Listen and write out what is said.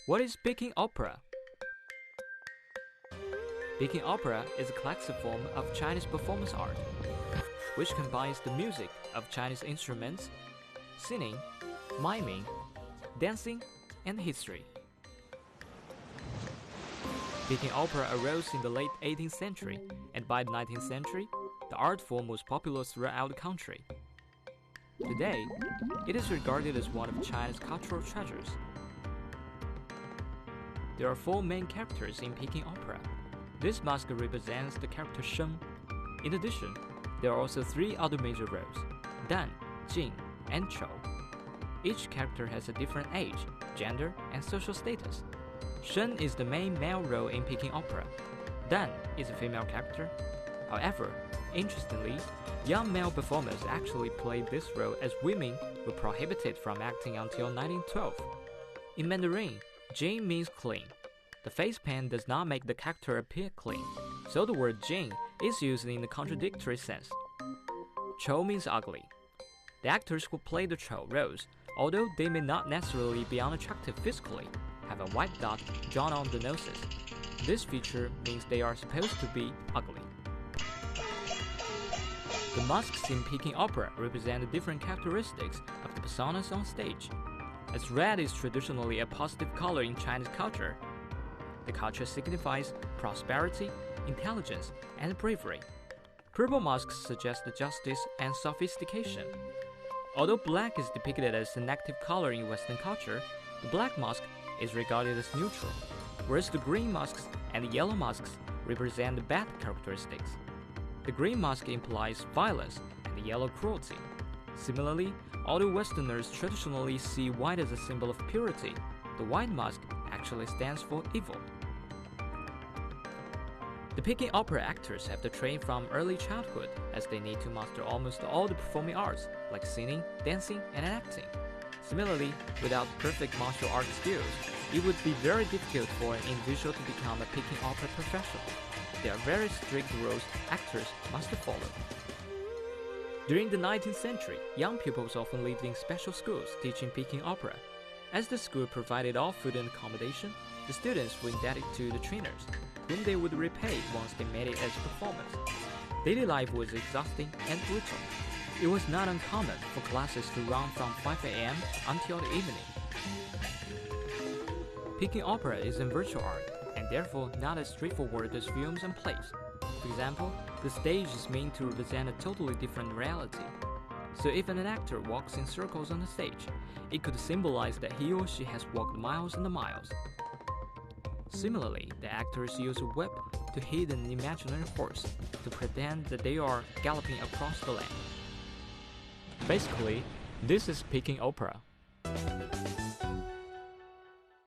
What is Peking opera? Peking opera is a collective form of Chinese performance art, which combines the music of Chinese instruments, singing, miming, dancing, and history. Peking opera arose in the late 18th century, and by the 19th century, the art form was popular throughout the country. Today, it is regarded as one of China's cultural treasures. There are four main characters in Peking opera. This mask represents the character Sheng. In addition, there are also three other major roles: Dan, Jing, and Chou. Each character has a different age, gender, and social status. Sheng is the main male role in Peking opera. Dan is a female character. However, interestingly, young male performers actually played this role as women were prohibited from acting until 1912. In Mandarin, Jing means clean. The face paint does not make the character appear clean, so the word Jing is used in the contradictory sense. Chou means ugly. The actors who play the Chou roles, although they may not necessarily be unattractive physically, have a white dot drawn on the noses. This feature means they are supposed to be ugly. The masks in Peking opera represent the different characteristics of the personas on stage. As red is traditionally a positive color in Chinese culture, the culture signifies prosperity, intelligence, and bravery. Purple masks suggest justice and sophistication. Although black is depicted as a negative color in Western culture, the black mask is regarded as neutral, whereas the green masks and the yellow masks represent the bad characteristics. The green mask implies violence and the yellow cruelty. Similarly, although Westerners traditionally see white as a symbol of purity, the white mask actually stands for evil. The Peking opera actors have to train from early childhood as they need to master almost all the performing arts like singing, dancing, and acting. Similarly, without perfect martial arts skills, it would be very difficult for an individual to become a Peking opera professional. There are very strict rules actors must follow. During the 19th century, young pupils often lived in special schools teaching Peking opera. As the school provided all food and accommodation, the students were indebted to the trainers, whom they would repay once they made it as performers. Daily life was exhausting and brutal. It was not uncommon for classes to run from 5 a.m. until the evening. Peking opera is a virtual art, and therefore not as straightforward as films and plays. For example, the stage is meant to represent a totally different reality. So if an actor walks in circles on the stage, it could symbolize that he or she has walked miles and miles. Similarly, the actors use a whip to hit an imaginary horse to pretend that they are galloping across the land. Basically, this is Peking opera.